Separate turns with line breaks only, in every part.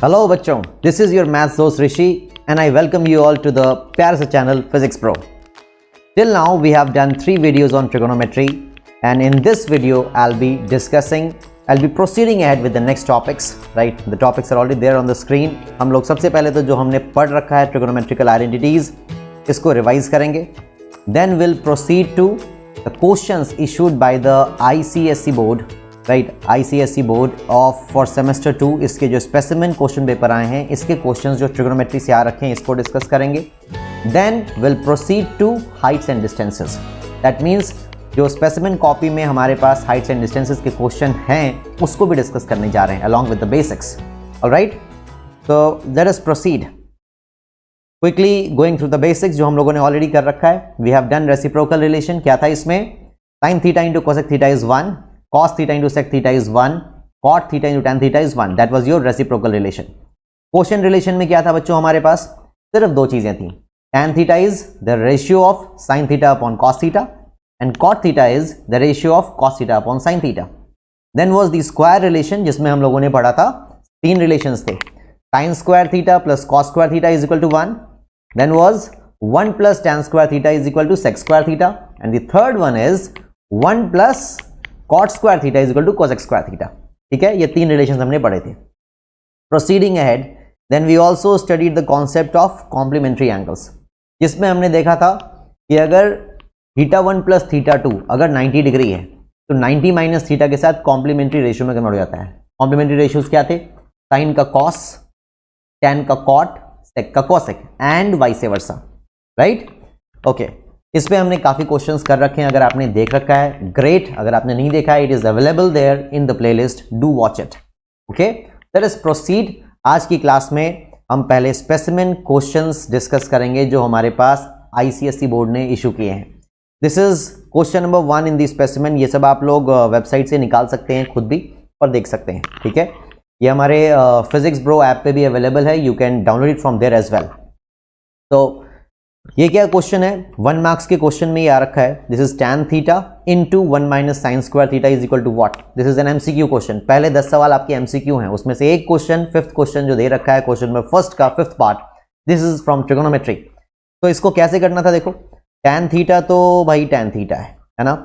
Hello बच्चों, this is your maths host Rishi and I welcome you all to the प्यारे से channel Physics Pro. Till now we have done 3 videos on trigonometry and in this video I'll be proceeding ahead with the next topics, right? The topics are already there on the screen. हम लोग सबसे पहले तो जो हमने पढ़ रखा है trigonometrical identities इसको रिवाइज करेंगे. Then we'll proceed to the questions issued by the ICSE board, right ICSE board of for semester 2. इसके जो स्पेसिमेन क्वेश्चन पेपर आए हैं इसके क्वेश्चंस जो ट्रिग्नोमेट्री से आ रखे हैं इसको डिस्कस करेंगे. Then will proceed to heights and distances. That means जो स्पेसिमेन कॉपी में हमारे पास हाइट्स एंड डिस्टेंसेस के क्वेश्चन हैं उसको भी डिस्कस करने जा रहे हैं along with the basics. Alright, तो let us proceed quickly going through the basics जो हम लोगों ने ऑलरेडी कर रखा है. We have done reciprocal relation. क्या था इसमें? Sine theta into cosec theta is 1, cos theta into sec theta is 1, cot theta into tan theta is 1. That was your reciprocal relation. Quotient relation में क्या था बच्चों? हमारे पास सिर्फ दो चीजें थी. tan theta is the ratio of sin theta upon cos theta and cot theta is the ratio of cos theta upon sin theta. Then was the square relation जिसमें हम लोगों ने पढ़ा था 3 relations थे. sin square theta plus cos square theta is equal to 1. Then was 1 plus tan square theta is equal to sec square theta. And the third one is 1 plus cot square theta is equal to cosec square theta. ठीक है, ये 3 relations हमने पढ़े थे. Proceeding ahead, then we also studied the concept of complementary angles, जिसमें हमने देखा था कि अगर थीटा 1 प्लस थीटा 2 अगर 90 डिग्री है तो 90 माइनस थीटा के साथ कॉम्प्लीमेंट्री रेशियो में कन्वर्ट हो जाता है. कॉम्प्लीमेंट्री रेशियोज क्या थे? साइन का कॉस, टैन का कॉट, सेक का cosec and vice versa. Right, okay. इस पे हमने काफ़ी क्वेश्चंस कर रखे हैं. अगर आपने देख रखा है ग्रेट, अगर आपने नहीं देखा है it is available there in the playlist. Do watch it. Okay, let us proceed. आज की क्लास में हम पहले स्पेसिमेन क्वेश्चंस डिस्कस करेंगे जो हमारे पास ICSE बोर्ड ने इशू किए हैं. This is question number 1 in the specimen. ये सब आप लोग वेबसाइट से निकाल सकते हैं खुद भी और देख सकते हैं. ठीक है, ये हमारे फिजिक्स ब्रो ऐप पे भी अवेलेबल है. You can download it from there as well. तो ये क्या क्वेश्चन है? 1 मार्क्स के क्वेश्चन में ये आ रखा है. This is tan theta into 1 minus sine square theta is equal to what? This is an MCQ question. पहले 10 सवाल आपके MCQ हैं, उसमें से एक क्वेश्चन, 5th क्वेश्चन जो दे रखा है क्वेश्चन में फर्स्ट का 5th part, this is from trigonometry. तो इसको कैसे करना था? देखो, tan थीटा तो भाई tan थीटा है ना.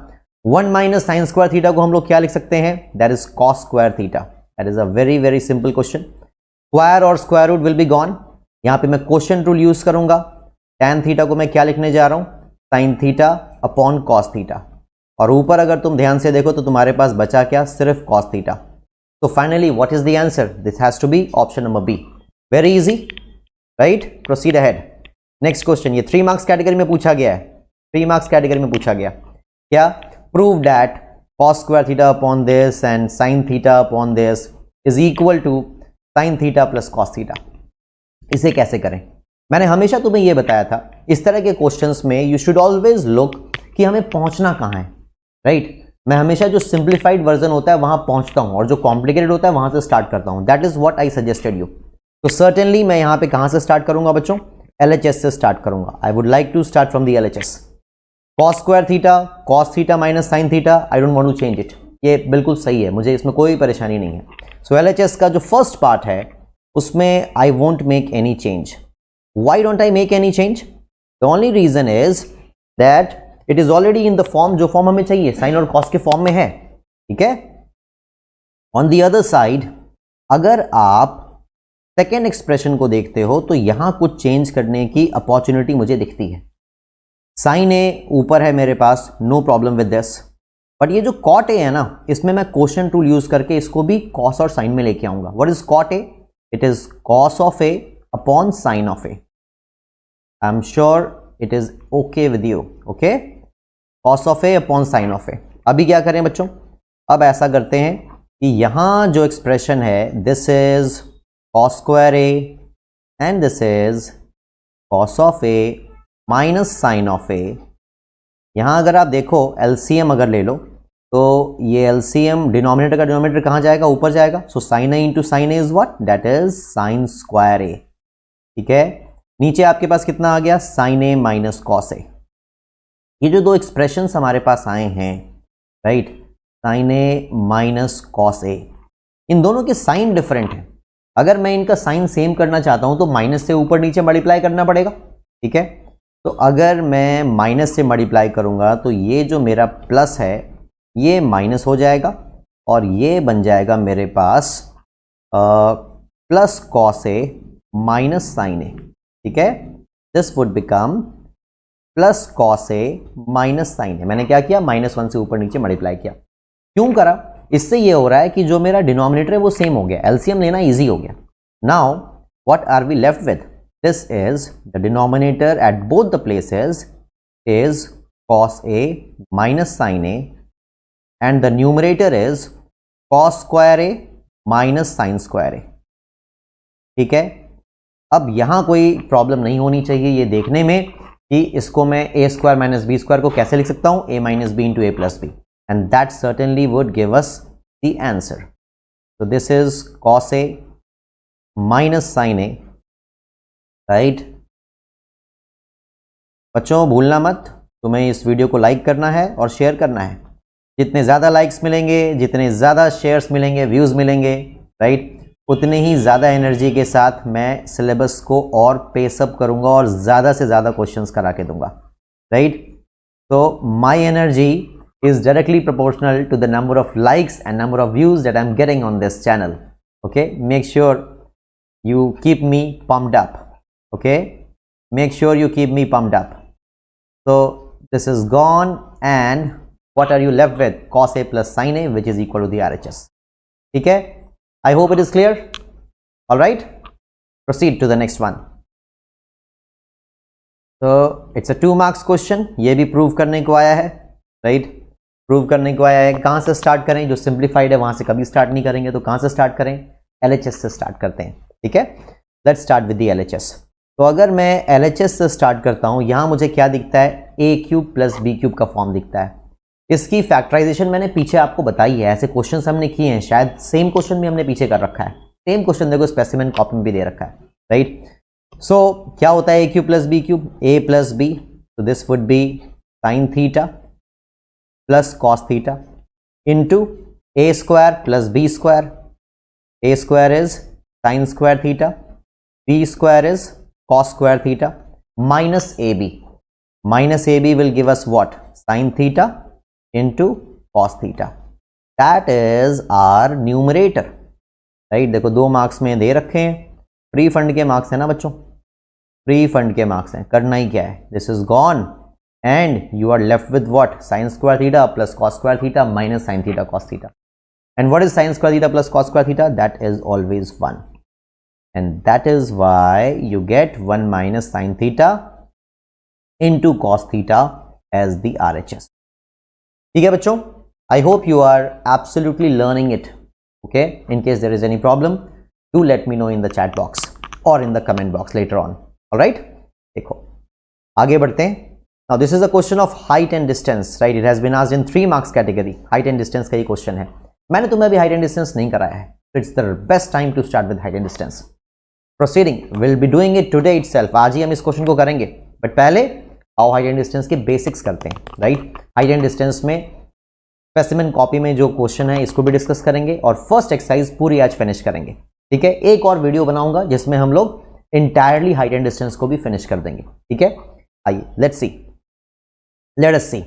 1 माइनस साइन स्क्वायर थीटा को हम लोग क्या लिख सकते हैं? That is cos square theta. That is a very very simple question. Square और square root will be gone. यहां पे मैं क्वेश्चन रूल यूज करूंगा. tan थीटा को मैं क्या लिखने जा रहा हूं? sin theta upon cos theta. और ऊपर अगर तुम ध्यान से देखो तो तुम्हारे पास बचा क्या? सिर्फ cos थीटा. तो finally what is the answer? This has to be option number B. Very easy, right. Proceed ahead. Next question, ये 3 मार्क्स कैटेगरी में पूछा गया है. 3 मार्क्स कैटेगरी में पूछा गया. क्या? Prove that cos square theta upon this and sin theta upon this is equal to sin theta plus cos theta. इसे कैसे करें? मैंने हमेशा तुम्हें यह बताया था इस तरह के क्वेश्चंस में यू शुड ऑलवेज लुक कि हमें पहुंचना कहां है. राइट, मैं हमेशा जो सिंप्लीफाइड वर्जन होता है वहां पहुंचता हूं और जो कॉम्प्लिकेटेड होता है वहां से स्टार्ट करता हूं. That is what I suggested you. तो सर्टेनली मैं यहां पे कहां से स्टार्ट करूंगा बच्चों? LHS से स्टार्ट करूंगा. I would like to start from the LHS. cos square theta, cos theta minus sine theta, I don't want to change it. ये बिल्कुल सही है, मुझे इसमें कोई परेशानी नहीं है. सो LHS का जो फर्स्ट पार्ट है उसमें I won't make any change. Why don't I make any change? The only reason is that it is already in the form जो फॉर्म हमें चाहिए, साइन और कॉस के फॉर्म में है. ठीक है. On the other side, अगर आप सेकेंड एक्सप्रेशन को देखते हो तो यहां कुछ चेंज करने की अपॉर्चुनिटी मुझे दिखती है. साइन ए ऊपर है मेरे पास, no problem with this. But ये जो कॉट ए है ना, इसमें मैं क्वोशिएंट रूल यूज करके इसको भी कॉस और साइन में लेके आऊंगा. What is cot A? It is cos of A upon sine of A. I am sure it is okay with you. Okay, cos of a upon sin of a. अभी क्या करें बच्चों? अब ऐसा करते हैं कि यहां जो एक्सप्रेशन है this is cos square a and this is cos of a minus sin of a. यहां अगर आप देखो LCM अगर ले लो तो ये LCM डिनोमिनेटर का डिनोमिनेटर कहां जाएगा? ऊपर जाएगा. सो sin a into sine A is what? That is sin square a. ठीक है. नीचे आपके पास कितना आ गया? sin a minus cos A. ये जो दो एक्सप्रेशंस हमारे पास आए हैं, right, sin a minus cos A, इन दोनों के साइन डिफरेंट हैं. अगर मैं इनका साइन सेम करना चाहता हूं तो माइनस से ऊपर नीचे मल्टीप्लाई करना पड़ेगा, ठीक है। तो अगर मैं माइनस से मल्टीप्लाई करूंगा तो ये जो मेरा प्लस है ये माइनस हो जाएगा और ये बन जाएगा मेरे पास plus cos A minus sine A, ठीक है। This would become plus cos A minus sine A. मैंने क्या किया, -1 से ऊपर नीचे मल्टीप्लाई किया। क्यों करा, इससे ये हो रहा है कि जो मेरा डिनोमिनेटर है वो सेम हो गया, एलसीएम लेना इजी हो गया। Now what are we left with, this is the denominator at both the places is cos A minus sine A and the numerator is cos square A minus sine square A, ठीक है। अब यहां कोई problem नहीं होनी चाहिए ये देखने में कि इसको मैं A square minus B square को कैसे लिख सकता हूं, a minus B into A plus B, and that certainly would give us the answer. तो this is cos A minus sine A, right. बच्चों भूलना मत, तुम्हें इस वीडियो को लाइक करना है और शेयर करना है। जितने ज़्यादा लाइक्स मिलेंगे, जितने ज़्यादा शेयर्स मिलेंगे, व्यूज़ मिलेंगे, राइट, उतनी ही ज़्यादा एनर्जी के साथ मैं सिलेबस को और पेस अप करूँगा और ज़्यादा से ज़्यादा क्वेश्चंस करा के दूंगा, राइट। तो my energy is directly proportional to the number of likes and number of views that I'm getting on this channel. Okay, make sure you keep me pumped up. Okay, make sure you keep me pumped up. So this is gone, and what are you left with? Cos A plus sin A, which is equal to the RHS. Okay, I hope it is clear. All right, proceed to the next one. So it's a 2 marks question. ये भी prove करने को आया है, right? Prove करने को आया है। कहाँ से स्टार्ट करें, जो सिंप्लीफाइड है वहाँ से कभी स्टार्ट नहीं करेंगे, तो कहाँ से स्टार्ट करें, LHS से स्टार्ट करते हैं, ठीक है। Let's start with the LHS। तो अगर मैं LHS से स्टार्ट करता हूँ, यहाँ मुझे क्या दिखता है, a cube plus B cube का फॉर्म दिखता है। इसकी फैक्टराइजेशन मैंने पीछे आपको बताई है, ऐसे क्वेश्चन हमने किए हैं, शायद सेम क्वेश्चन भी हमने पीछे कर रखा है, सेम क्वेश्चन देखो स्पेसिमेन कॉपी में भी दे रखा है, राइट। सो क्या होता है a cube plus B cube, a plus B, तो this would be sine theta plus cos theta into A square plus B square. A square is sine square theta, B square is cos square theta, minus A B. Minus A B will give us what, sine theta into cos theta. That is our numerator, right. देखो 2 marks में दे रखे हैं, free fund के marks है ना बच्चों, free fund के marks हैं। करना ही क्या है, this is gone and you are left with what, sin square theta plus cos square theta minus sin theta cos theta. And what is sin square theta plus cos square theta? That is always 1, and that is why you get 1 minus sin theta into cos theta as the RHS. ठीक है बच्चों, I hope you are absolutely learning it. Okay, in case there is any problem, do let me know in the chat box or in the comment box later on. All right, देखो आगे बढ़ते हैं। Now this is a question of height and distance, right? It has been asked in 3 marks category. Height and distance का ही question है। मैंने तुम्हें अभी height and distance नहीं कराया है, so it's the best time to start with height and distance. Proceeding, we'll be doing it today itself. आज ही हम इस क्वेश्चन को करेंगे, बट पहले आओ height and distance के बेसिक्स करते हैं, राइट। height and distance में स्पेसिमेन कॉपी में जो क्वेश्चन है इसको भी डिस्कस करेंगे और फर्स्ट एक्सरसाइज पूरी आज फिनिश करेंगे, ठीक है। एक और वीडियो बनाऊंगा जिसमें हम लोग इंटायरली height and distance को भी फिनिश कर देंगे, ठीक है। आइए लेट्स सी, लेट अस सी।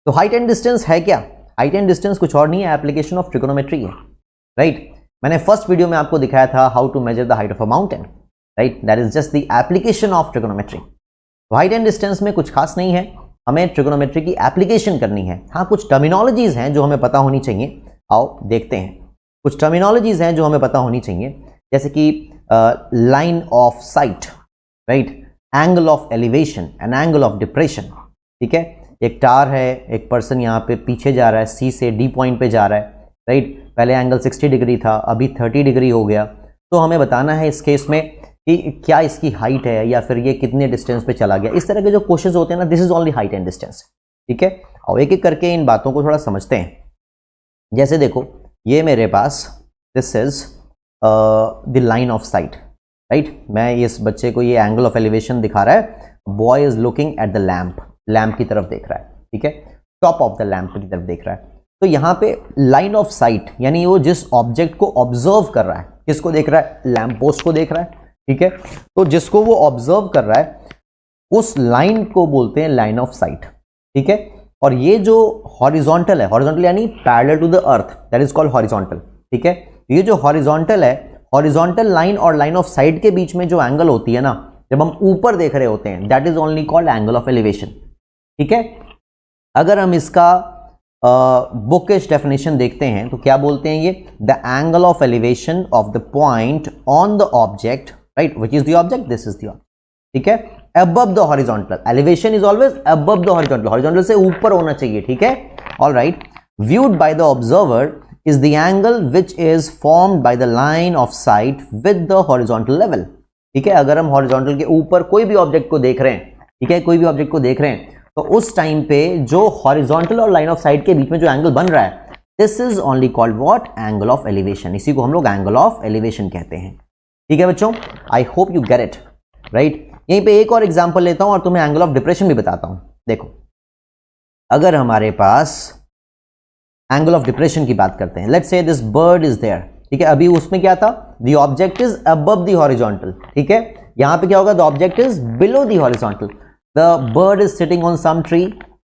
तो हाइट एंड डिस्टेंस है क्या, हाइट एंड डिस्टेंस कुछ और नहीं है, एप्लीकेशन ऑफ ट्रिगोनोमेट्री है, राइट। मैंने फर्स्ट वीडियो में आपको दिखाया था how to measure the height of a mountain, right. That is just the application of trigonometry. तो हाइट एंड डिस्टेंस में कुछ खास नहीं है, हमें ट्रिगोनोमेट्री की एप्लीकेशन करनी है। हाँ, कुछ टर्मिनोलॉजीज हैं जो हमें पता होनी चाहिए, आओ देखते हैं। कुछ टर्मिनोलॉजीज हैं जो हमें पता होनी चाहिए, जैसे कि line of sight, right, angle of elevation and angle of depression, ठीक है। एक टार है, एक पर्सन यहाँ पे पीछे जा रहा है, सी से डी पॉइंट पे जा रहा है, राइट। पहले एंगल 60 डिग्री था, अभी 30 डिग्री हो गया। तो हमें बताना है इस केस में कि क्या इसकी हाइट है या फिर ये कितने डिस्टेंस पे चला गया। इस तरह के जो क्वेश्चंस होते हैं ना, this is only height and distance, ठीक है। और एक एक करके इन बातों को थोड़ा समझते हैं। जैसे देखो, ये मेरे पास this is the line of sight, right. मैं इस बच्चे को ये एंगल ऑफ एलिवेशन दिखा रहा है, boy is looking at the lamp, lamp की तरफ देख रहा है, ठीक है, टॉप ऑफ द लैम्प की तरफ देख रहा है। तो यहाँ पे लाइन ऑफ साइट यानी वो जिस ऑब्जेक्ट को ऑब्जर्व कर रहा है, किसको देख रहा है, लैंप पोस्ट को देख रहा है, ठीक है। तो जिसको वो ऑब्जर्व कर रहा है उस लाइन को बोलते हैं लाइन ऑफ साइट, ठीक है। और ये जो हॉरिजॉन्टल है, हॉरिजॉन्टल यानी parallel to the earth, that is called horizontal, ठीक है। ये जो हॉरिजॉन्टल है, हॉरिजॉन्टल लाइन और लाइन ऑफ साइट के बीच में जो एंगल होती है ना, जब हम ऊपर देख रहे होते हैं, that is only called angle of elevation, ठीक है। अगर हम इसका बुकिश डेफिनेशन देखते हैं तो क्या बोलते हैं ये, the angle of elevation of the point on the object, right, which is the object, this is the object, ठीक है, above the horizontal, elevation is always above the horizontal, horizontal से ऊपर होना चाहिए, ठीक है, alright. Viewed by the observer is the angle which is formed by the line of sight with the horizontal level, ठीक है। अगर हम हॉरिजॉन्टल के ऊपर कोई भी ऑब्जेक्ट को देख रहे हैं, ठीक है, कोई भी ऑब्जेक्ट को देख रहे हैं, तो उस टाइम पे जो हॉरिजॉन्टल और लाइन ऑफ साइट के बीच में जो एंगल बन रहा है, this is only called what, angle of elevation. इसी को हम लोग एंगल ऑफ एलिवेशन कहते हैं, ठीक है बच्चों। आई hope you get it, right. यहीं पे एक और एग्जांपल लेता हूं और तुम्हें एंगल ऑफ डिप्रेशन भी बताता हूं। देखो, अगर हमारे पास एंगल ऑफ डिप्रेशन की बात करते हैं, let's say this bird is there, ठीक है। अभी उसमें क्या था, the object is above the horizontal, ठीक है। यहां पे क्या होगा, the object is below the horizontal, the bird is sitting on some tree,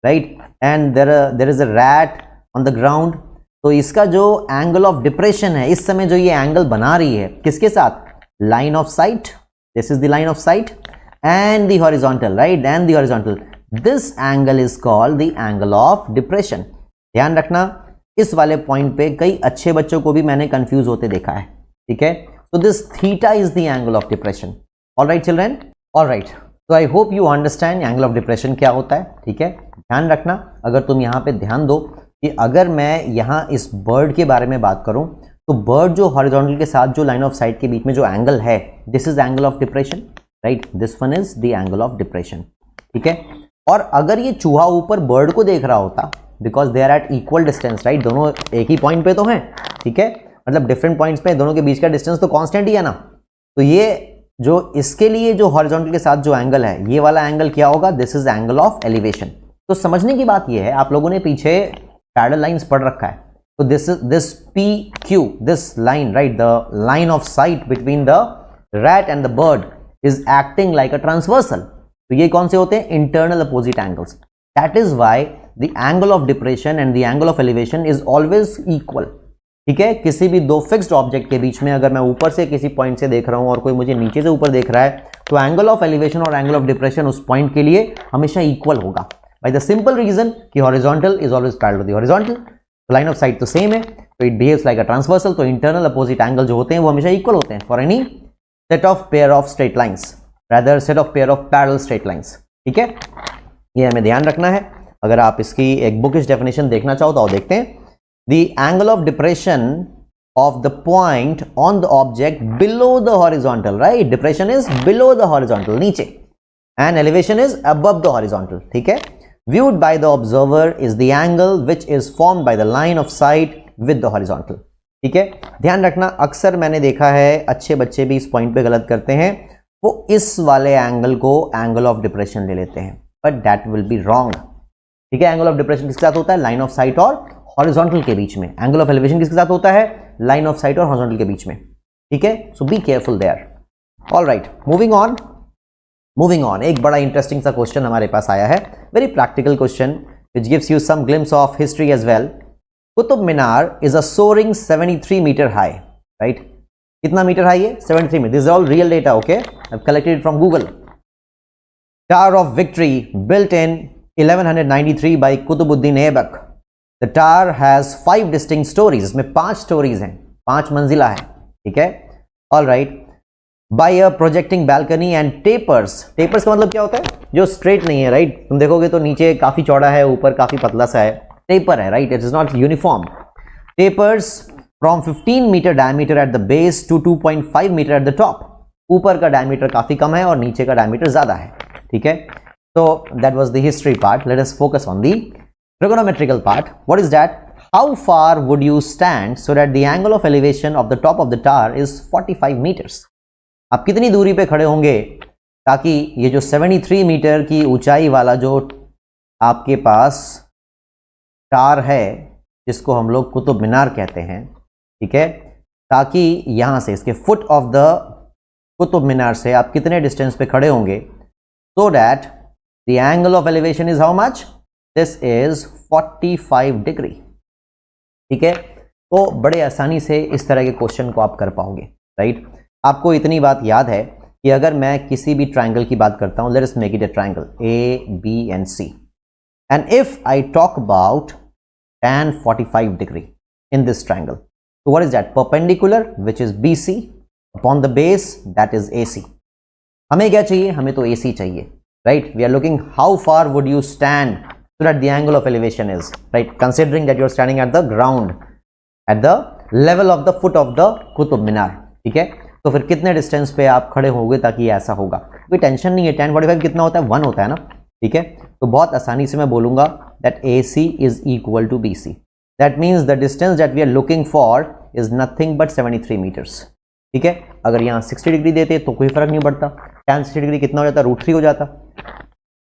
right, and there is a rat on the ground. तो इसका जो एंगल ऑफ डिप्रेशन है, इस समय जो ये एंगल बना रही है, किसके साथ, line of site, this is the line of site and the horizontal, right, and the horizontal, this angle is called the angle of depression. ध्यान रखना, इस वाले पॉइंट पे कई अच्छे बच्चों को भी मैंने कंफ्यूज होते देखा है, ठीक है। तो this theta is the angle of depression, alright children, alright. तो I hope you understand angle of depression क्या होता है, ठीक है। ध्यान रखना, अगर तुम यहाँ पे ध्यान दो कि अगर मैं यहाँ इस बर्ड के बारे में बात करूं, तो बर्ड जो हॉरिजॉन्टल के साथ जो लाइन ऑफ साइट के बीच में जो एंगल है, this is angle of depression, right, this one is the angle of depression, ठीक है। और अगर ये चूहा ऊपर बर्ड को देख रहा होता, because they are at equal distance, right, दोनों एक ही पॉइंट पे तो हैं, ठीक है, मतलब डिफरेंट पॉइंट्स पे दोनों के बीच का डिस्टेंस तो कांस्टेंट ही है ना। तो ये जो इसके लिए जो हॉरिजॉन्टल के साथ जो एंगल है, ये वाला एंगल क्या होगा, this is angle of elevation. तो समझने की बात ये है, आप लोगों ने पीछे पैरेलल लाइंस पढ़ रखा है, तो this P Q, this line, right, the line of sight between the rat and the bird is acting like a transversal. तो ये कौन से होते हैं, internal opposite angles. That is why the angle of depression and the angle of elevation is always equal, ठीक है। किसी भी दो फिक्स्ड ऑब्जेक्ट के बीच में अगर मैं ऊपर से किसी पॉइंट से देख रहा हूं और कोई मुझे नीचे से ऊपर देख रहा है, तो एंगल ऑफ एलिवेशन और एंगल ऑफ डिप्रेशन उस पॉइंट के लिए हमेशा इक्वल होगा, बाय द सिंपल रीजन कि horizontal is always parallel to the horizontal, line of sight तो सेम है, तो it behaves like a transversal. तो इंटरनल अपोजिट एंगल जो होते हैं वो हमेशा इक्वल होते हैं for any set of pair of straight lines, rather set of pair of parallel straight lines, ठीक है। ये हमें ध्यान रखना है। अगर आप इसकी एक बुकिश डेफिनेशन देखना चाहो तो देखते हैं, the angle of depression of the point on the object below the horizontal, right, depression is below the horizontal, नीचे, and elevation is above the horizontal, ठीक है। Viewed by the observer is the angle which is formed by the line of sight with the horizontal, ठीक है। ध्यान रखना, अक्सर मैंने देखा है अच्छे बच्चे भी इस पॉइंट पे गलत करते हैं, वो इस वाले एंगल को एंगल ऑफ डिप्रेशन ले लेते हैं, but that will be wrong, ठीक है। एंगल ऑफ डिप्रेशन किसके साथ होता है, लाइन ऑफ साइट और हॉरिजॉन्टल के बीच में। एंगल ऑफ एलिवेशन किसके साथ होता है, लाइन ऑफ साइट और हॉरिजॉन्टल के बीच में, ठीक है। So be careful there, alright. Moving on, एक बड़ा इंटरेस्टिंग सा क्वेश्चन हमारे पास आया है, very practical question which gives you some glimpse of history as well. Qutub Minar is a soaring 73 metre high, right, कितना मीटर हाई है, 73 metre, this is all real data, okay, I have collected from Google. Tower of victory built in 1193 by Qutbuddin Aibak. The tower has 5 distinct stories, इसमें 5 stories हैं, 5 मंजिला है, ठीक है, all right. By a projecting balcony and tapers, tapers का मतलब क्या होता है, जो स्ट्रेट नहीं है, राइट, तुम देखोगे तो नीचे काफी चौड़ा है, ऊपर काफी पतला सा है, टेपर है, right, it is not uniform. Tapers from 15 metre diameter at the base to 2.5 metre at the top, ऊपर का डायमीटर काफी कम है और नीचे का डायमीटर ज्यादा है, ठीक है। So that was the history part. Let us focus on the trigonometrical part. What is that? How far would you stand so that the angle of elevation of the top of the tower is 45 meters? आप कितनी दूरी पे खड़े होंगे ताकि ये जो 73 metre की ऊंचाई वाला जो आपके पास टावर है, जिसको हम लोग कुतुब मीनार कहते हैं, ठीक है, ताकि यहां से इसके foot of the Qutub Minar से आप कितने डिस्टेंस पे खड़े होंगे, so that the angle of elevation is how much, this is 45 degree, ठीक है। तो बड़े आसानी से इस तरह के क्वेश्चन को आप कर पाओगे, राइट। आपको इतनी बात याद है कि अगर मैं किसी भी ट्राइंगल की बात करता हूं, let us make it a triangle A, B and C, and if I talk about tan 45 degree in this triangle, so what is that? Perpendicular, which is BC, upon the base, that is AC. हमें क्या चाहिए? हमें तो AC चाहिए, right? We are looking how far would you stand so that the angle of elevation is, right? Considering that you are standing at the ground, at the level of the foot of the Qutub Minar, ठीक है। तो फिर कितने distance पे आप खड़े होंगे ताकि ऐसा होगा? कोई टेंशन नहीं है। tan 45 कितना होता है? 1 होता है ना, ठीक है। तो बहुत आसानी से मैं बोलूंगा that AC is equal to BC. That means the distance that we are looking for is nothing but 73 meters, ठीक है। अगर यहाँ 60 डिग्री देते तो कोई फर्क नहीं पड़ता, tan 60 डिग्री कितना हो जाता? √3 हो जाता।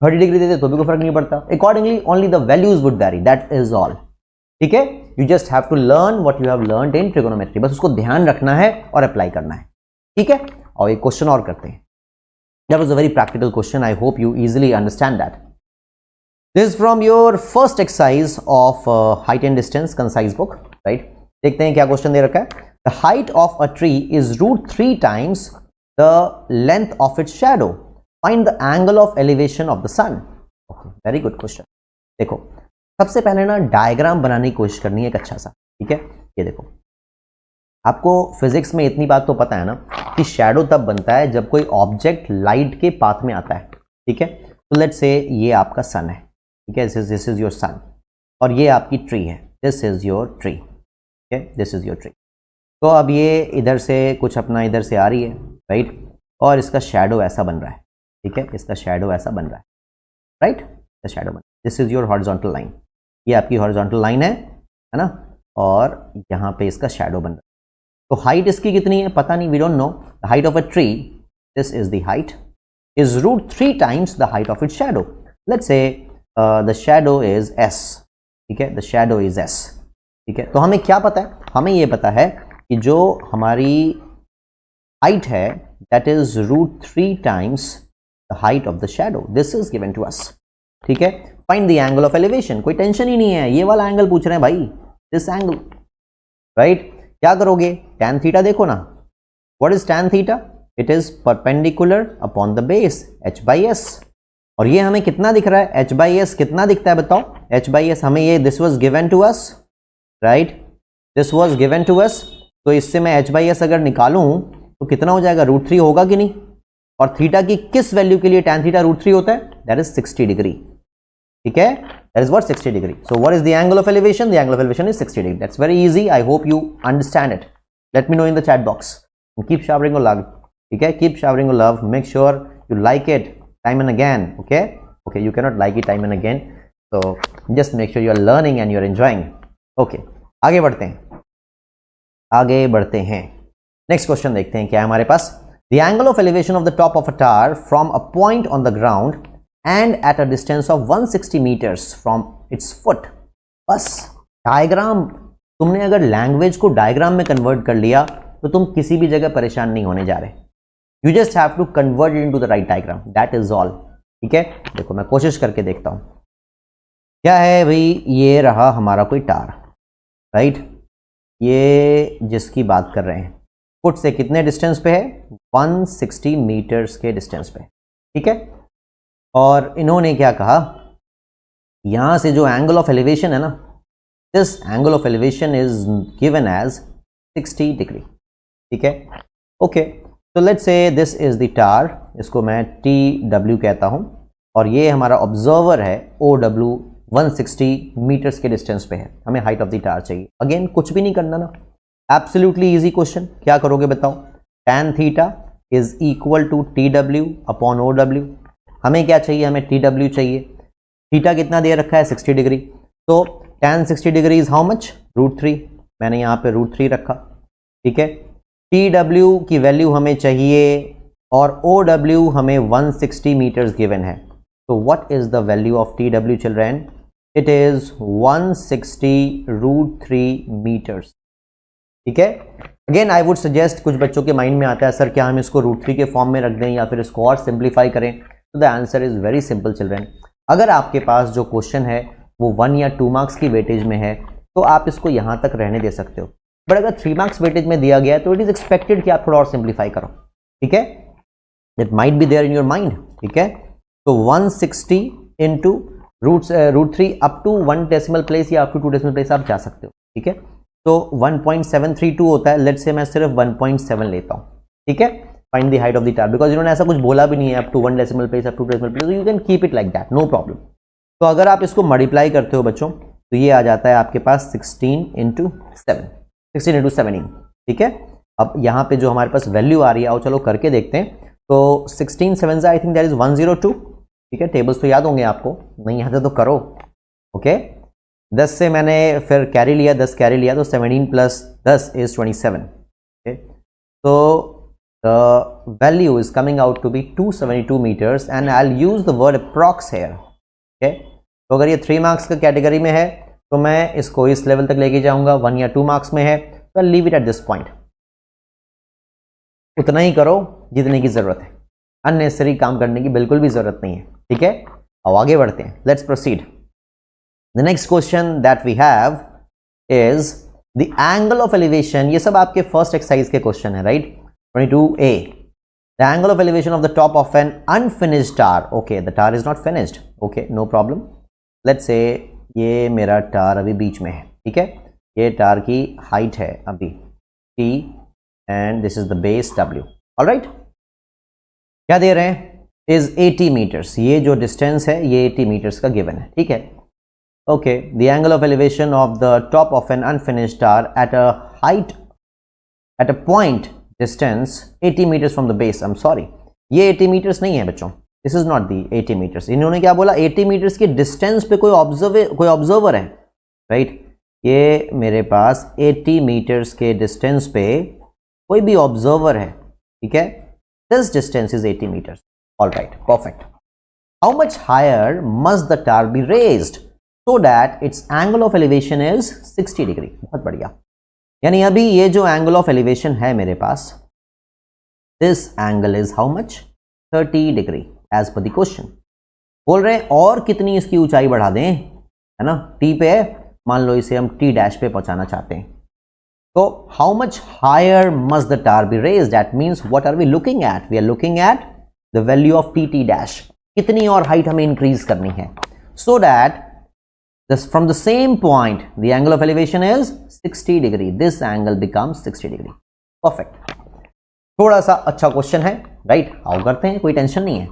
30 डिग्री देते तो भी कोई फर्क नहीं पड़ता। Accordingly only the values would vary, that is all, ठीक है। You just have to learn what you have learned in trigonometry, बस उसको ध्यान रखना है और अप्लाई करना है, ठीक है। और एक क्वेश्चन और करते हैं। That was a very practical question, I hope you easily understand that. This from your first exercise of height and distance concise book, right. देखते हैं क्या क्वेश्चन दे रखा है। The height of a tree is √3 times the length of its shadow, find the angle of elevation of the sun. Okay, very good question. देखो, सबसे पहले ना डायग्राम बनाने की कोशिश करनी है एक अच्छा सा, ठीक है। ये देखो, आपको फिजिक्स में इतनी बात तो पता है ना कि शैडो तब बनता है जब कोई ऑब्जेक्ट लाइट के पाथ में आता है, ठीक है। तो लेट्स से ये आपका सन है, ठीक है, दिस इज योर सन, और ये आपकी ट्री है, दिस इज योर ट्री, ठीक है, दिस इज योर ट्री। तो अब ये इधर से कुछ अपना इधर से आ रही है, राइट, और इसका शैडो ऐसा बन रहा है, ठीक है, इसका शैडो ऐसा बन रहा है, राइट, द शैडो बन, this is your horizontal line, ये आपकी हॉरिजॉन्टल लाइन है ना, और यहाँ पे इसका शैडो बन रहा है। तो हाइट इसकी कितनी है पता नहीं, we don't know. The height of a tree, this is the height, is √3 times the height of its shadow. Let's say the shadow is S, ठीक है, द शैडो इज S, ठीक है। तो हमें क्या पता है? हमें ये पता है कि जो हमारी हाइट है that is √3 times the height of the shadow, this is given to us, ठीक है। Find the angle of elevation, कोई टेंशन ही नहीं है, ये वाला एंगल पूछ रहे हैं भाई, दिस एंगल, राइट। क्या करोगे? tan थीटा देखो ना, what is tan theta? It is perpendicular upon the base h/s, और ये हमें कितना दिख रहा है? h/s कितना दिखता है बताओ? h/s हमें ये this was given to us, right, this was given to us. तो इससे मैं h/s अगर निकालूं तो कितना हो जाएगा? √3 होगा कि नहीं? और थीटा की किस वैल्यू के लिए tan थीटा √3 होता है? दैट इज 60 डिग्री, ठीक है, that is what 60 degree. So what is the angle of elevation? The angle of elevation is 60 degree. That's very easy. I hope you understand it. Let me know in the chat box. And keep showering your love, okay? Keep showering your love. Make sure you like it time and again, okay? Okay, you cannot like it time and again, so just make sure you are learning and you are enjoying. Okay, आगे बढ़ते हैं, आगे बढ़ते हैं। Next question देखते हैं क्या है हमारे पास। The angle of elevation of the top of a tower from a point on the ground and at a distance of 160 meters from its foot. बस डायग्राम, तुमने अगर लैंग्वेज को डायग्राम में कन्वर्ट कर लिया तो तुम किसी भी जगह परेशान नहीं होने जा रहे। You just have to convert it into the right diagram, that is all, ठीक है। देखो मैं कोशिश करके देखता हूं क्या है भाई। ये रहा हमारा कोई टार, राइट, ये जिसकी बात कर रहे हैं फुट से कितने डिस्टेंस पे है? 160 मीटर्स के डिस्टेंस पे, ठीक है। और इन्होंने क्या कहा, यहां से जो एंगल ऑफ एलिवेशन है ना, this angle of elevation is given as 60 degree, ठीक है। ओके, तो let's say this is the टार, इसको मैं TW कहता हूं, और ये हमारा ऑब्जर्वर है OW, 160 मीटर्स के डिस्टेंस पे है। हमें हाइट ऑफ द टार चाहिए। अगेन कुछ भी नहीं करना ना, एब्सोल्युटली इजी क्वेश्चन। क्या करोगे बताओ? tan theta is equal to TW upon OW। हमें क्या चाहिए? हमें TW चाहिए। थीटा कितना दे रखा है? 60 डिग्री। तो tan 60 degree is how much? √3। मैंने यहाँ पे √3 रखा, ठीक है। TW की वैल्यू हमें चाहिए और OW हमें 160 मीटर्स गिवन है। तो what is the value of TW children? It is 160√3 metres. ठीक है, अगेन आई वुड सजेस्ट, कुछ बच्चों के माइंड में आता है सर क्या हम इसको √3 के फॉर्म में रख दें या फिर इसको और सिंप्लीफाई करें, तो the answer is very simple children. अगर आपके पास जो क्वेश्चन है वो 1 या 2 मार्क्स की वेटेज में है तो आप इसको यहां तक रहने दे सकते हो, बट अगर 3 मार्क्स वेटेज में दिया गया है तो इट इज एक्सपेक्टेड कि आप थोड़ा और सिंप्लीफाई करो। ठीक है, it might be there in your mind. ठीक है, तो 160 into √3 up to 1 decimal place या अप टू 2 डेसिमल प्लेस आप जा सकते हो। ठीक है, तो 1.732 होता है, लेट्स से मैं सिर्फ 1.7 लेता हूं। ठीक है, find the height of the tower, because इन्होंने ऐसा कुछ बोला भी नहीं है up to 1 decimal place, up to decimal place, you can keep it like that, no problem. तो अगर आप इसको मल्टीप्लाई करते हो बच्चों तो ये आ जाता है आपके पास 16 इंटू 17। ठीक है, अब यहाँ पे जो हमारे पास वैल्यू आ रही है, आओ चलो करके देखते हैं। तो 16 7 आई थिंक दैट इज 102। ठीक है, टेबल्स तो याद होंगे आपको, नहीं याद है तो करो। ओके, 10 से मैंने फिर कैरी लिया, 10 कैरी लिया, तो 17 प्लस 10 इज 27। ओके, तो the value is coming out to be 272 metres and I will use the word approx here. Okay, तो अगर ये 3 मार्क्स का कैटेगरी में है तो मैं इसको इस लेवल तक लेके जाऊंगा, 1 या 2 मार्क्स में है तो leave it at this point. उतना ही करो जितने की जरूरत है, अननेसेसरी काम करने की बिल्कुल भी जरूरत नहीं है। ठीक है, अब आगे बढ़ते हैं, let's proceed. The next question that we have is the angle of elevation. ये सब आपके फर्स्ट एक्सरसाइज के क्वेश्चन है, right? 22A, the angle of elevation of the top of an unfinished tower. Okay, the tower is not finished, okay no problem. Let's say ये मेरा टार अभी बीच में है। ठीक है, ये टार की हाइट है अभी T and this is the base W। Alright, क्या दे रहे हैं? Is 80 metres. ये जो डिस्टेंस है ये 80 मीटर्स का गिवन है। ठीक है, okay, the angle of elevation of the top of an unfinished tower at a height at a point distance 80 metres from the base. I am sorry, ये 80 metres नहीं है बच्चों, this is not the 80 metres. इन्होंने क्या बोला? 80 metres के distance पे कोई ऑब्जर्वर है, राइट? ये मेरे पास 80 मीटर्स के डिस्टेंस पे कोई भी ऑब्जर्वर है। ठीक है, this distance is 80 metres. Alright, perfect. How much higher must the tower be raised so that its angle of elevation is 60 degree. बहुत बढ़िया, यानी अभी ये जो एंगल ऑफ एलिवेशन है मेरे पास, this angle is how much? 30 degree as per the question. बोल रहे हैं और कितनी इसकी ऊंचाई बढ़ा दें, है ना? टी पे है, मान लो इसे हम टी डैश पे पहुंचाना चाहते हैं, तो how much higher must the tower be raised? That means what are we looking at? We are looking at the value of T dash. कितनी और हाइट हमें इंक्रीज करनी है so that from the same point the angle of elevation is 60 degree. This angle becomes 60 degree. Perfect. थोड़ा सा अच्छा question है, right? आओ करते हैं, कोई टेंशन नहीं है।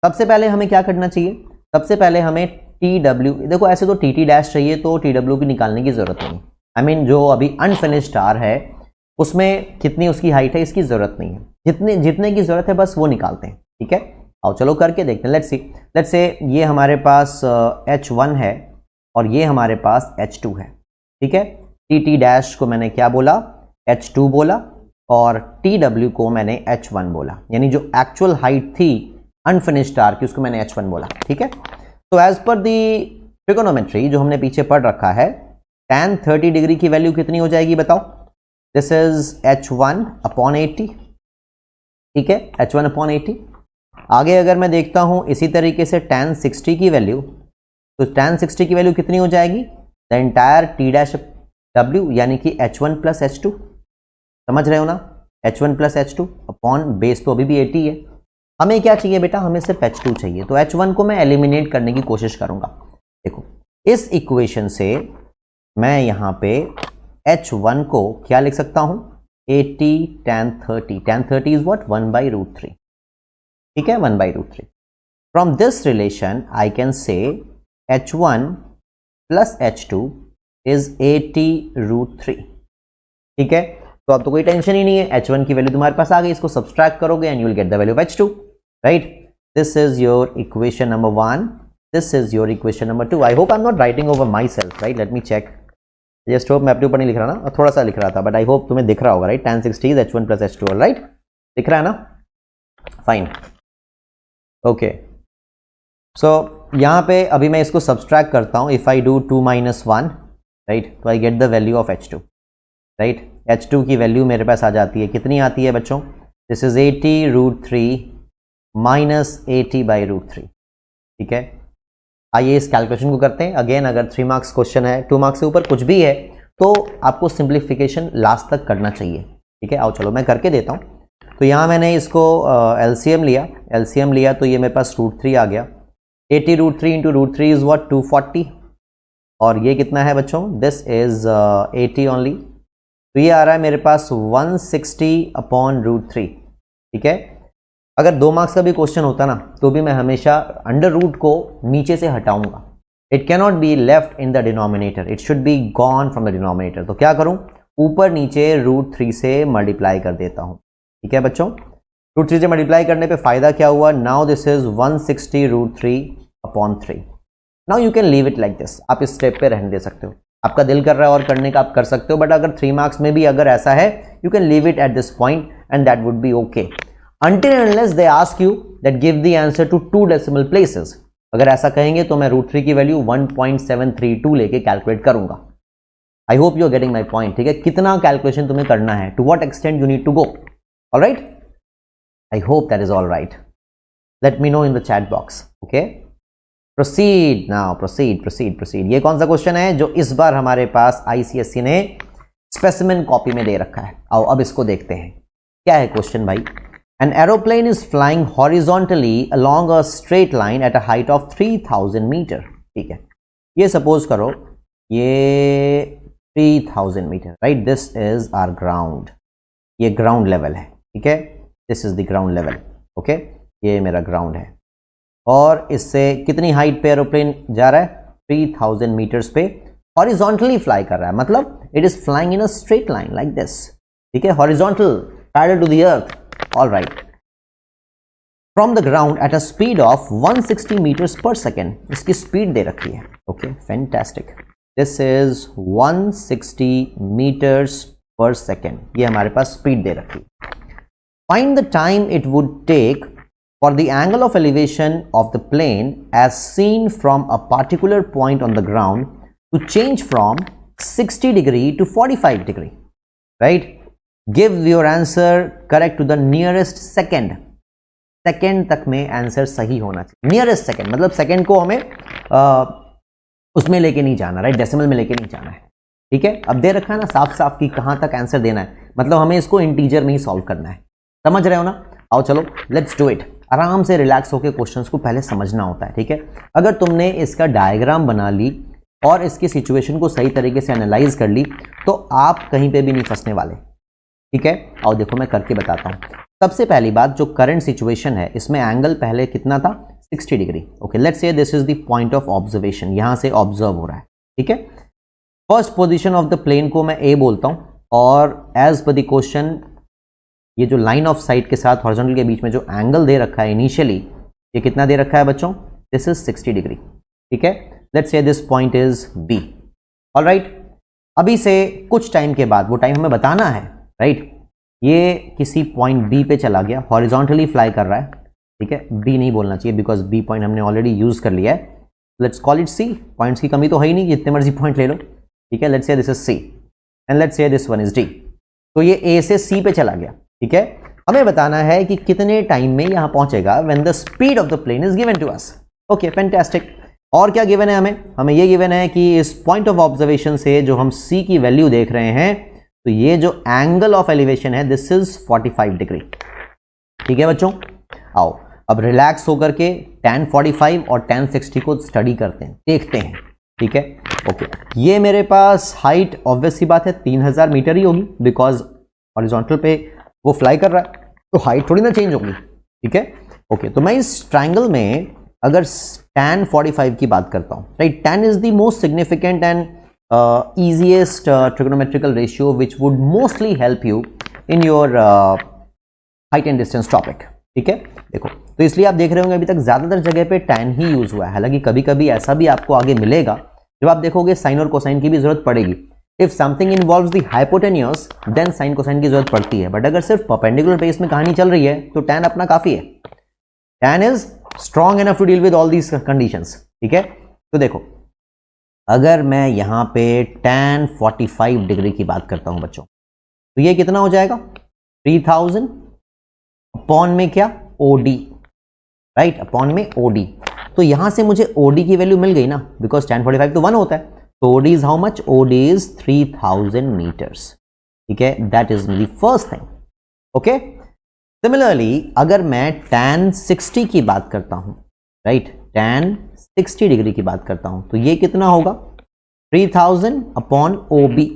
सबसे पहले हमें क्या करना चाहिए? सबसे पहले हमें TW, देखो ऐसे तो TT डैश चाहिए तो TW की निकालने की जरूरत नहीं। आई मीन जो अभी अनफिनिश्ड टार है उसमें कितनी उसकी हाइट है इसकी जरूरत नहीं है, जितने की जरूरत है बस वो निकालते हैं। ठीक है, आओ चलो करके देखते हैं। लेट्स से ये हमारे पास H1 है और ये हमारे पास H2 है। ठीक है, TT डैश को मैंने क्या बोला? H2 बोला, और TW को मैंने H1 बोला, यानी जो एक्चुअल हाइट थी अनफिनिश्ड टार की उसको मैंने H1 बोला। ठीक है, तो एज पर दी ट्रिगोनोमेट्री जो हमने पीछे पढ़ रखा है, tan 30 डिग्री की वैल्यू कितनी हो जाएगी बताओ? This is H1 upon 80। ठीक है, H1 अपॉन 80। आगे अगर मैं देखता हूं इसी तरीके से tan 60 की वैल्यू, तो tan 60 की वैल्यू कितनी हो जाएगी? The entire T dash W, यानी कि H1 प्लस H2। समझ रहे हो ना? H1 plus H2 upon base तो अभी भी 80 है। हमें क्या चाहिए बेटा? हमें सिर्फ H2 चाहिए, तो H1 को मैं एलिमिनेट करने की कोशिश करूंगा। देखो इस इक्वेशन से मैं यहां पे H1 को क्या लिख सकता हूं? 80 tan 30। tan 30 is what? 1/√3। ठीक है, 1/√3। From this relation I can say H1 plus H2 is 80√3। ठीक है, तो अब तो कोई टेंशन ही नहीं है, H1 की वैल्यू तुम्हारे पास आ गई, इसको सब्सट्रैक्ट करोगे and you will get the value of H2, right? This is your equation number 1, this is your equation number 2। I hope I am not writing over myself, right? Let me check. Just hope मैं अपने ऊपर नहीं लिख रहा ना, थोड़ा सा लिख रहा था, बट आई होप तुम्हें दिख रहा होगा, right? tan 60 is H1 plus H2, right? दिख रहा है ना? Fine, okay. सो यहाँ पे अभी मैं इसको सब्सट्रैक्ट करता हूँ. इफ़ आई डू 2 - 1, राइट, तो I get the value of H2, right. H2 की वैल्यू मेरे पास आ जाती है, कितनी आती है बच्चों? This is 80√3 - 80/√3. ठीक है, आइए इस कैलकुलेशन को करते हैं. अगेन, अगर 3 मार्क्स क्वेश्चन है, 2 मार्क्स से ऊपर कुछ भी है, तो आपको सिंप्लीफिकेशन लास्ट तक करना चाहिए. ठीक है, आओ चलो मैं करके देता हूँ. तो यहाँ मैंने इसको LCM लिया तो ये मेरे पास √3 आ गया. 80√3 × √3 इज व्हाट? 240. और ये कितना है बच्चों? This is 80 only. तो ये आ रहा है मेरे पास 160/√3. ठीक है, अगर 2 मार्क्स का भी क्वेश्चन होता ना, तो भी मैं हमेशा अंडर रूट को नीचे से हटाऊंगा. It cannot be left in the denominator, it should be gone from the denominator. तो क्या करूं? ऊपर नीचे √3 से मल्टीप्लाई कर देता हूं. ठीक है बच्चों, √3 से मल्टीप्लाई करने पे फायदा क्या हुआ? Now this is 160√3/3. Now you can leave it like this. आप इस स्टेप पे रहने दे सकते हो, आपका दिल कर रहा है और करने का आप कर सकते हो. बट अगर 3 मार्क्स में भी अगर ऐसा है, you can leave it at this point and that would be okay, until and unless they ask you that give the answer to 2 decimal places. अगर ऐसा कहेंगे तो मैं √3 की वैल्यू 1.732 लेके कैलकुलेट करूंगा. I hope you are getting my point. ठीक है, कितना कैलकुलेशन तुम्हें करना है, to what extent you need to go. Alright, I hope that is all right. Let me know in the chat box. Okay, proceed now, proceed. ये कौन सा क्वेश्चन है जो इस बार हमारे पास ICSE ने स्पेसिमेन कॉपी में दे रखा है? आओ अब इसको देखते हैं. क्या है क्वेश्चन भाई? An aeroplane is flying horizontally along a straight line at a height of 3000 metre. ठीक है, ये सपोज करो ये 3000 metre, right. This is our ground, ये ग्राउंड लेवल है. ठीक है, this is the ground level. Okay, ये मेरा ग्राउंड है. और इससे कितनी हाइट पे एरोप्लेन जा रहा है? 3000 मीटर्स पे हॉरिजॉन्टली फ्लाई कर रहा है. मतलब it is flying in a straight line like this. ठीक है, horizontal, parallel to the earth. All right. From the ground at a speed of 160 meters per second. इसकी स्पीड दे रखी है. Okay, fantastic. This is 160 meters per second. ये हमारे पास speed दे रखी है. Find the time it would take for the angle of elevation of the plane as seen from a particular point on the ground to change from 60 degree to 45 degree. Right? Give your answer correct to the nearest second. Second तक में answer सही होना चाहिए. Nearest second मतलब second को हमें उसमें लेके नहीं जाना, राइट, डेसिमल में लेके नहीं जाना है. ठीक है, अब दे रखा है ना साफ साफ कि कहां तक आंसर देना है. मतलब हमें इसको इंटीजर में ही सॉल्व करना है. समझ रहे हो ना? आओ चलो लेट्स डू इट. आराम से रिलैक्स होकर क्वेश्चंस को पहले समझना होता है. ठीक है, अगर तुमने इसका डायग्राम बना ली और इसकी सिचुएशन को सही तरीके से एनालाइज कर ली, तो आप कहीं पे भी नहीं फंसने वाले. ठीक है, आओ देखो मैं करके बताता हूं. सबसे पहली बात, जो करंट सिचुएशन है इसमें एंगल पहले कितना था? 60 degree. Okay, let's say this is the point of observation. यहां से ऑब्जर्व हो रहा है. ठीक है, first position of the plane को मैं ए बोलता हूं, और एज पर द क्वेश्चन ये जो लाइन ऑफ साइट के साथ हॉरिजॉन्टल के बीच में जो एंगल दे रखा है इनिशियली, ये कितना दे रखा है बच्चों? This is 60 degree. ठीक है, let's say this point is B. Alright, अभी से कुछ टाइम के बाद, वो टाइम हमें बताना है, राइट, ये किसी पॉइंट बी पे चला गया, हॉरिजॉन्टली फ्लाई कर रहा है. ठीक है, बी नहीं बोलना चाहिए बिकॉज बी पॉइंट हमने ऑलरेडी यूज कर लिया है. Let's call it C. Points की कमी तो है ही नहीं, जितने मर्जी पॉइंट ले लो. ठीक है, let's say this is C and let's say this one is D. तो ये ए से सी पे चला गया. ठीक है, हमें बताना है कि कितने टाइम में यहां पहुंचेगा when the speed of the plane is given to us. Okay, fantastic. और क्या गिवन है हमें ये गिवन है कि इस पॉइंट ऑफ ऑब्जर्वेशन से जो हम सी की वैल्यू देख रहे हैं, तो ये जो एंगल ऑफ एलिवेशन है दिस इज 45 डिग्री. ठीक है बच्चों, आओ अब रिलैक्स होकर के tan 45 और tan 60 को स्टडी करते हैं, देखते हैं. ठीक है, ओके, ये मेरे पास हाइट ऑब्वियस सी बात है 3000 मीटर ही होगी बिकॉज हॉरिजॉन्टल पे वो फ्लाई कर रहा है, तो हाइट थोड़ी ना चेंज होगी. ठीक है, ओके, तो मैं इस ट्राइंगल में अगर tan 45 की बात करता हूं, right, tan is the most significant and easiest trigonometrical ratio which would mostly help you in your height and distance topic. ठीक है, देखो, तो इसलिए आप देख रहे होंगे अभी तक ज्यादातर जगह पे tan ही यूज हुआ है. हालांकि कभी कभी ऐसा भी आपको आगे मिलेगा जब आप देखोगे साइन और कोसाइन की भी जरूरत पड़ेगी. If something involves the hypotenuse then sine cosine की जरूरत पड़ती है. बट अगर सिर्फ परपेंडिकुलर बेस में कहानी चल रही है तो tan अपना काफी है. tan is strong enough to deal with all these conditions. ठीक है, तो देखो अगर मैं यहां पे tan 45 डिग्री की बात करता हूं बच्चों, तो ये कितना हो जाएगा 3000 अपॉन में क्या OD, राइट, अपॉन में OD. तो यहां से मुझे OD की वैल्यू मिल गई ना, बिकॉज tan 45 तो 1 होता है. तो OD is how much, OD is 3000 metres. ठीक है, that is the first thing. Okay, similarly अगर मैं tan 60 की बात करता हूं, राइट, tan 60 डिग्री की बात करता हूं, तो ये कितना होगा 3000 अपॉन OB.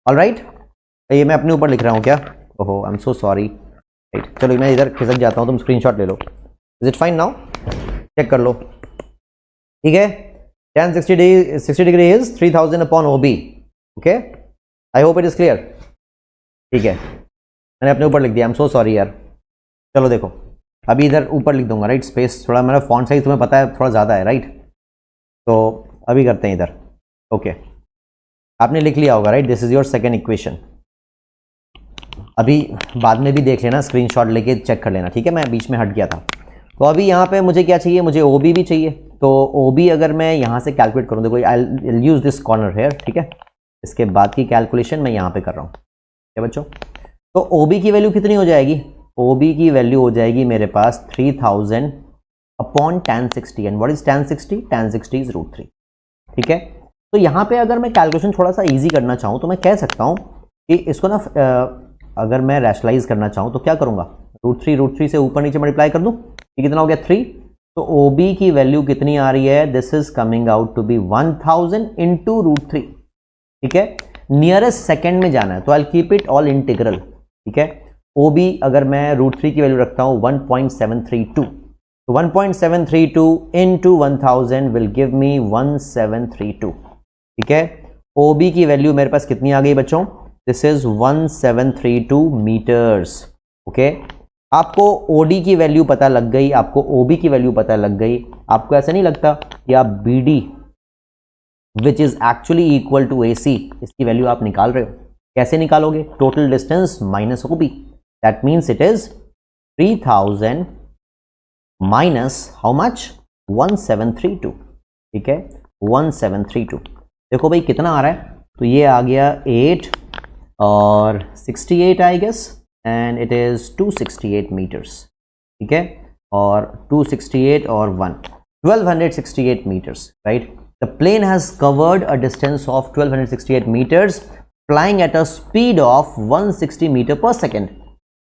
ऑलराइट, ये मैं अपने ऊपर लिख रहा हूं क्या, ओहो I am so sorry. Right, चलो मैं इधर खिसक जाता हूं, तुम स्क्रीनशॉट ले लो. Is it fine now, check कर लो. ठीक है, tan 60 degree is 3000 upon OB. Okay, I hope it is clear. ठीक है, मैंने अपने ऊपर लिख दिया, आई एम सो सॉरी यार. चलो देखो, अभी इधर ऊपर लिख दूंगा, राइट, स्पेस थोड़ा मेरा फॉन्ट साइज तुम्हें पता है थोड़ा ज़्यादा है, राइट. तो अभी करते हैं इधर. ओके, आपने लिख लिया होगा, right, this is your second equation. अभी बाद में भी देख लेना, स्क्रीनशॉट लेके चेक कर लेना. ठीक है, मैं बीच में हट गया था. तो अभी यहाँ पे मुझे क्या चाहिए, मुझे OB भी चाहिए. तो OB अगर मैं यहाँ से कैलकुलेट करूँ, देखो I will use this corner here. ठीक है, इसके बाद की कैलकुलेशन मैं यहाँ पे कर रहा हूँ. ठीक है बच्चों, तो OB की वैल्यू कितनी हो जाएगी, OB की वैल्यू हो जाएगी मेरे पास 3000 upon tan 60. And what is tan 60? tan 60 is √3. ठीक है, तो यहाँ पे अगर मैं कैलकुलेशन थोड़ा सा इजी करना चाहूँ तो मैं कह सकता हूँ कि इसको ना अगर मैं रैशनलाइज करना चाहूँ तो क्या करूँगा, √3 से ऊपर नीचे मल्टीप्लाई कर दूँ. ये कितना हो गया 3. तो OB की वैल्यू कितनी आ रही है, this is coming out to be 1000 into √3. ठीक है, नियरेस्ट सेकेंड में जाना है, तो I keep it all integral. ठीक है, OB अगर मैं √3 की वैल्यू रखता हूं 1.732, तो 1.732 इंटू 1000 विल गिव मी 1732. ठीक है, OB की वैल्यू मेरे पास कितनी आ गई बच्चों, दिस इज 1732 मीटर्स. ओके, आपको OD की वैल्यू पता लग गई, आपको OB की वैल्यू पता लग गई. आपको ऐसा नहीं लगता कि आप BD which is actually equal to AC, इसकी वैल्यू आप निकाल रहे हो. कैसे निकालोगे, total distance minus OB. That means it is 3000 minus how much 1732. ठीक है, 1732. देखो भाई कितना आ रहा है, तो ये आ गया 8 और 68 I guess, and it is 268 metres. ठीक है, और 268 और 1268 metres. Right, the plane has covered a distance of 1268 meters flying at a speed of 160 meter per second.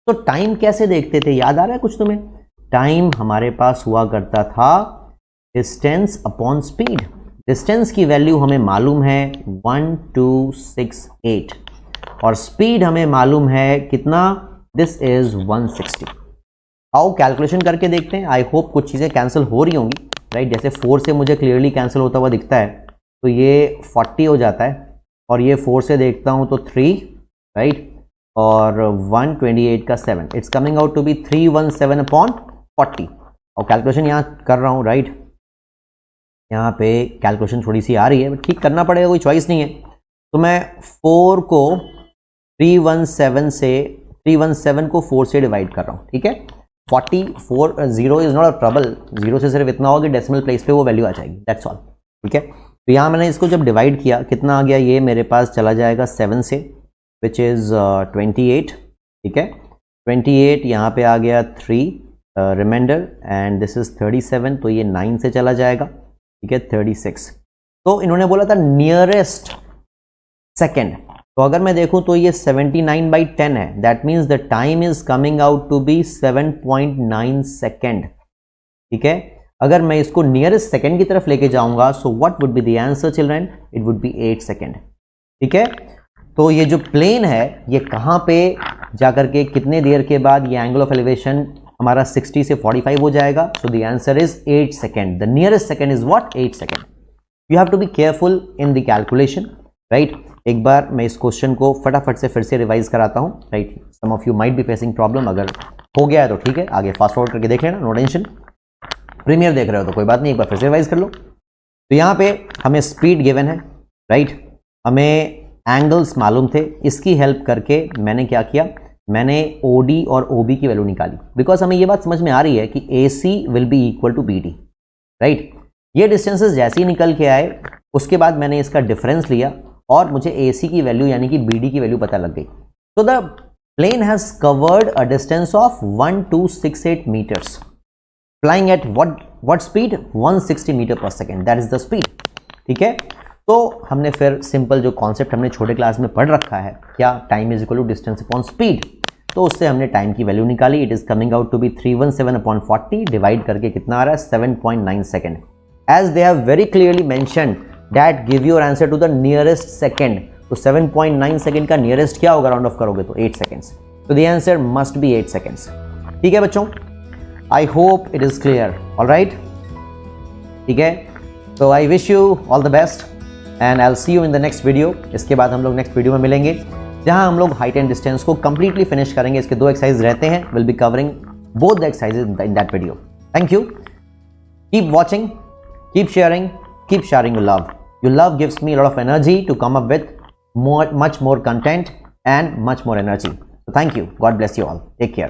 तो टाइम कैसे देखते थे, याद आ रहा है कुछ तुम्हें? टाइम हमारे पास हुआ करता था डिस्टेंस अपॉन स्पीड. डिस्टेंस की वैल्यू हमें मालूम है 1268 और स्पीड हमें मालूम है कितना, दिस इज 160. आओ कैलकुलेशन करके देखते हैं. आई होप कुछ चीज़ें कैंसिल हो रही होंगी, राइट. जैसे 4 से मुझे क्लियरली कैंसिल होता हुआ दिखता है, तो ये 40 हो जाता है, और ये 4 से देखता हूँ तो 3, राइट, और 128 का 7, it's coming out to be 317 upon 40. और कैलकुलेशन यहाँ कर रहा हूँ, राइट, यहाँ पे कैलकुलेशन थोड़ी सी आ रही है, बट ठीक करना पड़ेगा, कोई चॉइस नहीं है. तो मैं 4 को 317 को 4 से डिवाइड कर रहा हूँ. ठीक है, 44 0 इज नॉट अ ट्रबल. 0 से सिर्फ इतना होगा कि डेसिमल प्लेस पे वो वैल्यू आ जाएगी, दैट्स ऑल. ठीक है, तो यहाँ मैंने इसको जब डिवाइड किया, कितना आ गया, ये मेरे पास चला जाएगा 7 से, विच इज़ 28. ठीक है, 28 यहाँ पे आ गया 3 रिमाइंडर, एंड दिस इज 37, तो ये 9 से चला जाएगा. ठीक है, 36. तो इन्होंने बोला था नियरेस्ट सेकेंड, तो अगर मैं देखूं तो ये 79/10 है. That means the time is coming out to be 7.9 second. ठीक है, अगर मैं इसको नियरेस्ट सेकेंड की तरफ लेके जाऊंगा, so what would be the answer children, it would be 8 second. ठीक है, तो ये जो प्लेन है ये कहाँ पे जाकर के कितने देर के बाद ये एंगल ऑफ एलिवेशन हमारा 60 से 45 हो जाएगा. So the answer is 8 second. The nearest second is what, 8 second. You have to be careful in the calculation, right. एक बार मैं इस क्वेश्चन को फटाफट से फिर से रिवाइज कराता हूं, right. Some of you might be facing problem, अगर हो गया है तो ठीक है, आगे फास्ट फॉरवर्ड करके देख लेना, नो टेंशन. प्रीमियर देख रहे हो तो कोई बात नहीं, एक बार फिर से रिवाइज कर लो. तो यहाँ पे हमें स्पीड गिवन है, राइट, हमें एंगल्स मालूम थे, इसकी हेल्प करके मैंने क्या किया, मैंने OD और OB की वैल्यू निकाली, बिकॉज हमें ये बात समझ में आ रही है कि AC will be equal to BD, right. ये डिस्टेंसेस जैसे ही निकल के आए उसके बाद मैंने इसका डिफरेंस लिया और मुझे AC की वैल्यू यानी कि BD की वैल्यू पता लग गई। तो the plane has covered a distance of 1268 metres flying at what speed 160 metre per second, that is the speed. ठीक है, तो हमने फिर सिंपल जो कॉन्सेप्ट हमने छोटे क्लास में पढ़ रखा है, क्या time is equal to distance upon speed, तो उससे हमने टाइम की वैल्यू निकाली। It is coming out to be 317/40 divide करके कितना आ रहा है 7.9 second. As they have very clearly mentioned that give your answer to the nearest second, तो 7.9 सेकेंड का नियरेस्ट क्या होगा, राउंड ऑफ करोगे तो 8 सेकेंड्स, तो the answer must be 8 seconds. ठीक है बच्चों, आई hope it is clear, alright. ठीक है, तो I wish you all the best and I will see you in the next video. इसके बाद हम लोग नेक्स्ट वीडियो में मिलेंगे जहां हम लोग हाइट एंड डिस्टेंस को कंप्लीटली फिनिश करेंगे। इसके 2 एक्सरसाइज रहते हैं, will be covering both the exercises in that video. Thank you, keep watching, keep sharing, keep sharing your love. Your love gives me a lot of energy to come up with much more content and much more energy. So thank you. God bless you all. Take care.